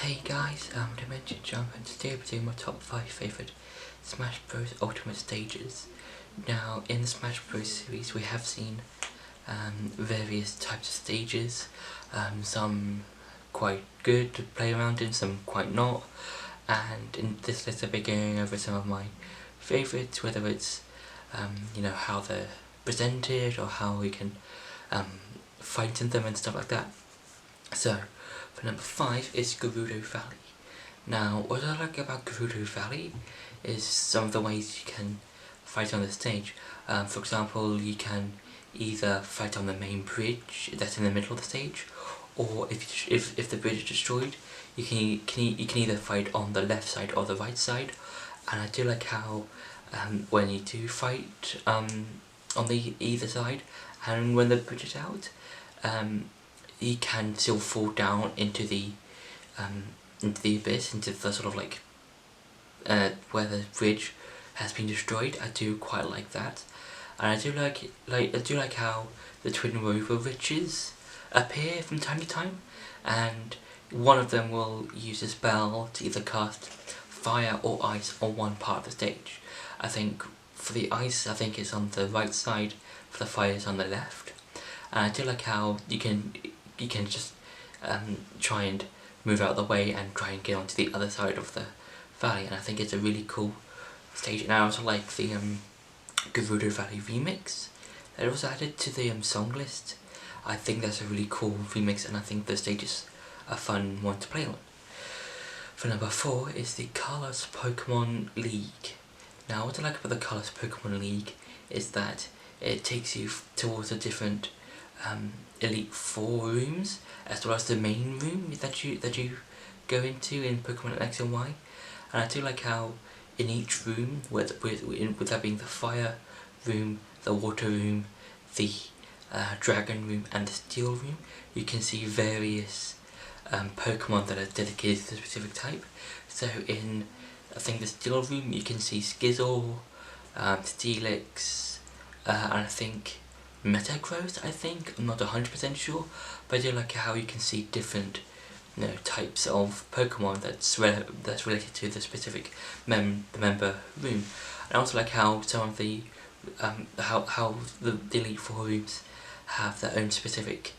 Hey guys, Mementos and today we're doing my top 5 favourite Smash Bros Ultimate stages. Now, in the Smash Bros series we have seen various types of stages, some quite good to play around in, some quite not, and in this list I'll be going over some of my favourites, whether it's how they're presented or how we can fight in them and stuff like that. So, for number 5 is Garuda Valley. Now, what I like about Garuda Valley is some of the ways you can fight on the stage. For example, you can either fight on the main bridge that's in the middle of the stage, or if the bridge is destroyed, you can either fight on the left side or the right side. And I do like how when you do fight on the either side, and when the bridge is out, you can still fall down into the abyss, into the sort of like where the bridge has been destroyed. I do quite like that, and I do like how the twin rover witches appear from time to time, and one of them will use a spell to either cast fire or ice on one part of the stage. I think for the ice, I think it's on the right side, for the fire is on the left, and I do like how you can just try and move out of the way and try and get onto the other side of the valley, and I think it's a really cool stage. And I also like the Garuda Valley remix that was added to the song list. I think that's a really cool remix, and I think the stage is a fun one to play on. For number 4 is the Colors Pokemon League. Now, what I like about the Colors Pokemon League is that it takes you towards a different Elite Four rooms, as well as the main room that you go into in Pokemon X and Y. And I do like how in each room, with that being the fire room, the water room, the dragon room, and the steel room, you can see various Pokemon that are dedicated to a specific type. So in, I think, the steel room, you can see Skizzle, Steelix, and I think Metagross, I'm not 100% sure, but I do like how you can see different types of Pokemon that's related to the specific member room. And I also like how some of the how the Elite Four rooms have their own specific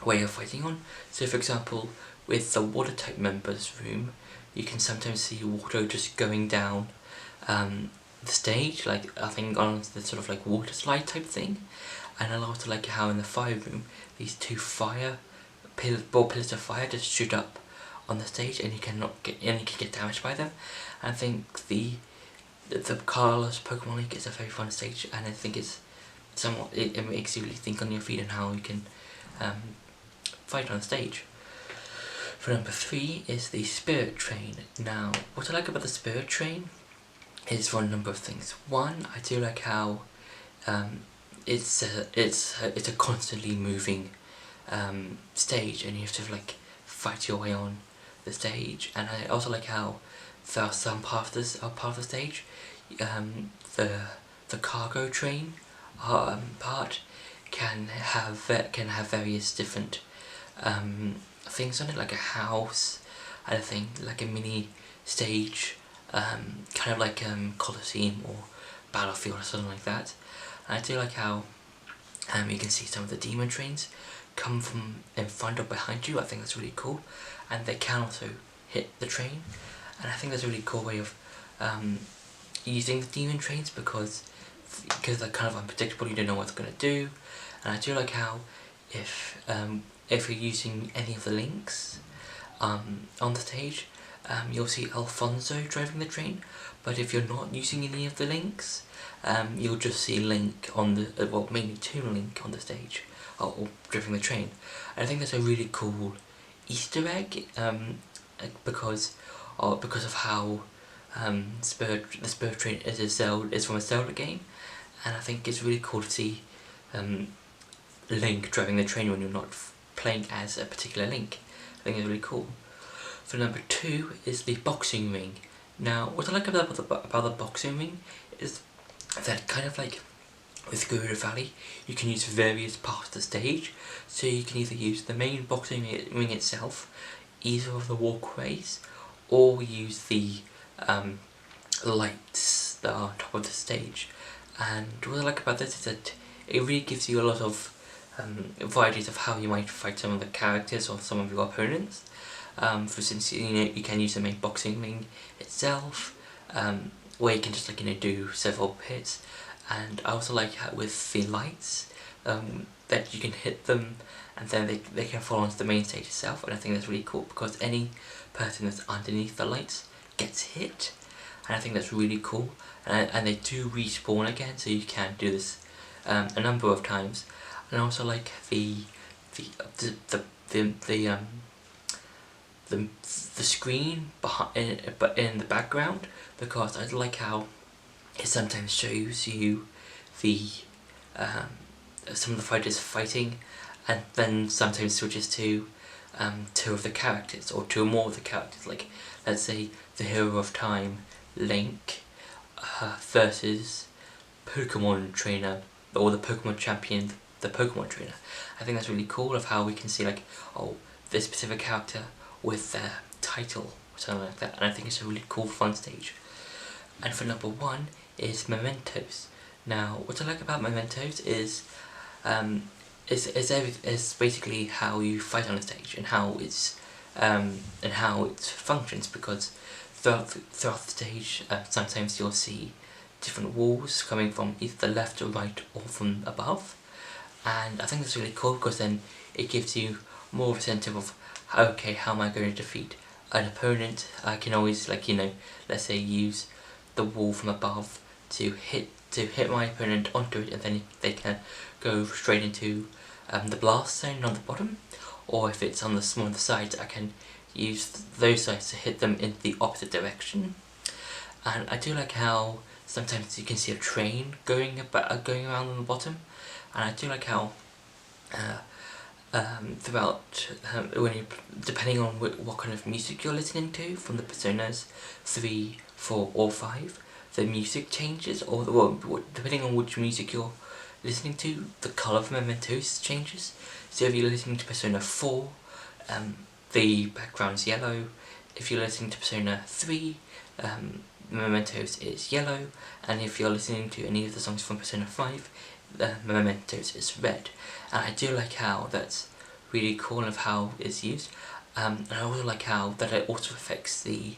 way of fighting on. So for example, with the water type members room, you can sometimes see water just going down the stage, like I think on the sort of like water slide type thing. And I also like how in the fire room, these two pillars of fire just shoot up on the stage, and you can get damaged by them. And I think the Carlos Pokemon League is a very fun stage, and I think it's somewhat, it makes you really think on your feet and how you can fight on stage. For number 3 is the Spirit Train. Now, what I like about the Spirit Train is for a number of things. One, I do like how it's a constantly moving stage, and you have to like fight your way on the stage. And I also like how there are some parts of the stage, the cargo train part can have various different things on it, like a house, I think, like a mini stage, kind of like Colosseum or Battlefield or something like that. And I do like how you can see some of the demon trains come from in front or behind you. I think that's really cool, and they can also hit the train, and I think that's a really cool way of using the demon trains, because they're kind of unpredictable. You don't know what they're going to do. And I do like how if you're using any of the links on the stage, you'll see Alfonso driving the train, but if you're not using any of the links, you'll just see Link on the, well, mainly Toon Link on the stage, or driving the train. And I think that's a really cool Easter egg, because of how the Spirit Train is from a Zelda game, and I think it's really cool to see Link driving the train when you're not playing as a particular Link. I think it's really cool. For number 2 is the boxing ring. Now, what I like about the boxing ring is that, kind of like with Garuda Valley, you can use various parts of the stage. So you can either use the main boxing ring itself either of the walkways or use the lights that are on top of the stage. And what I like about this is that it really gives you a lot of varieties of how you might fight some of the characters or some of your opponents. For instance, you can use the main boxing ring itself, where you can just do several hits. And I also like how with the lights, that you can hit them and then they can fall onto the main stage itself, and I think that's really cool because any person that's underneath the lights gets hit, and I think that's really cool. And they do respawn again, so you can do this a number of times. And I also like the screen behind, but in the background, because I like how it sometimes shows you the some of the fighters fighting, and then sometimes switches to two of the characters or two or more of the characters. Like, let's say the Hero of Time, Link, versus Pokemon Trainer, or the Pokemon Champion, the Pokemon Trainer. I think that's really cool of how we can see this specific character with their title or something like that, and I think it's a really cool fun stage. And for number 1 is Mementos. Now, what I like about Mementos is basically how you fight on the stage and how it functions, because throughout the stage, sometimes you'll see different walls coming from either the left or right or from above, and I think that's really cool because then it gives you more of a sense of okay, how am I going to defeat an opponent. I can always let's say use the wall from above to hit my opponent onto it, and then they can go straight into the blast zone on the bottom, or if it's on the smaller sides, I can use those sides to hit them in the opposite direction. And I do like how sometimes you can see a train going around on the bottom, and I do like how throughout depending on what kind of music you're listening to from the Personas 3, 4 or 5, the music changes, or depending on which music you're listening to, the colour of Mementos changes. So if you're listening to Persona 4, the background's yellow. If you're listening to Persona 3, Mementos is yellow, and if you're listening to any of the songs from Persona 5, Mementos is red. And I do like how that's really cool of how it's used, and I also like how that it also affects the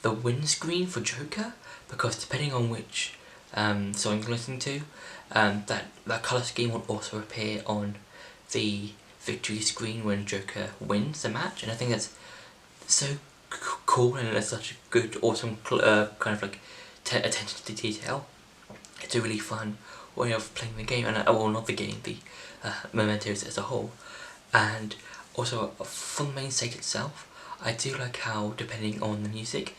windscreen for Joker, because depending on which song you're listening to, that colour scheme will also appear on the victory screen when Joker wins the match, and I think that's so cool, and it's such a good, awesome kind of attention to detail. It's a really fun way of playing the game, and well, not the game, the Mementos as a whole. And also for the main stage itself, I do like how depending on the music,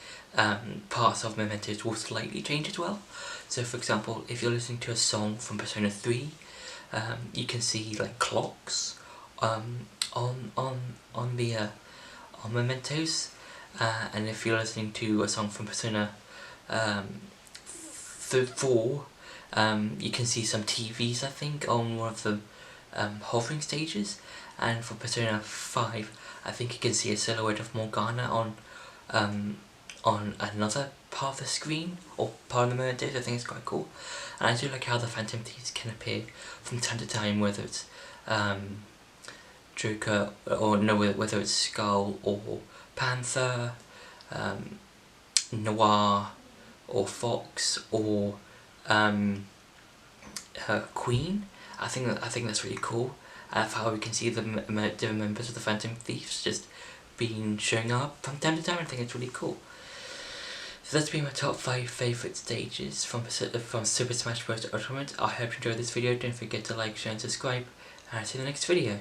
parts of Mementos will slightly change as well. So for example, if you're listening to a song from Persona 3, you can see clocks on Mementos, and if you're listening to a song from Persona 4, you can see some TVs, I think, on one of the hovering stages, and for Persona 5, I think you can see a silhouette of Morgana on another part of the screen, or part of the Mementos. I think it's quite cool, and I do like how the Phantom Thieves can appear from time to time, whether it's Joker, or whether it's Skull or Panther, Noir or Fox or Queen. I think that's really cool. How we can see the different members of the Phantom Thieves just showing up from time to time. I think it's really cool. So that's been my top 5 favourite stages from Super Smash Bros. Ultimate. I hope you enjoyed this video. Don't forget to like, share and subscribe, and I'll see you in the next video.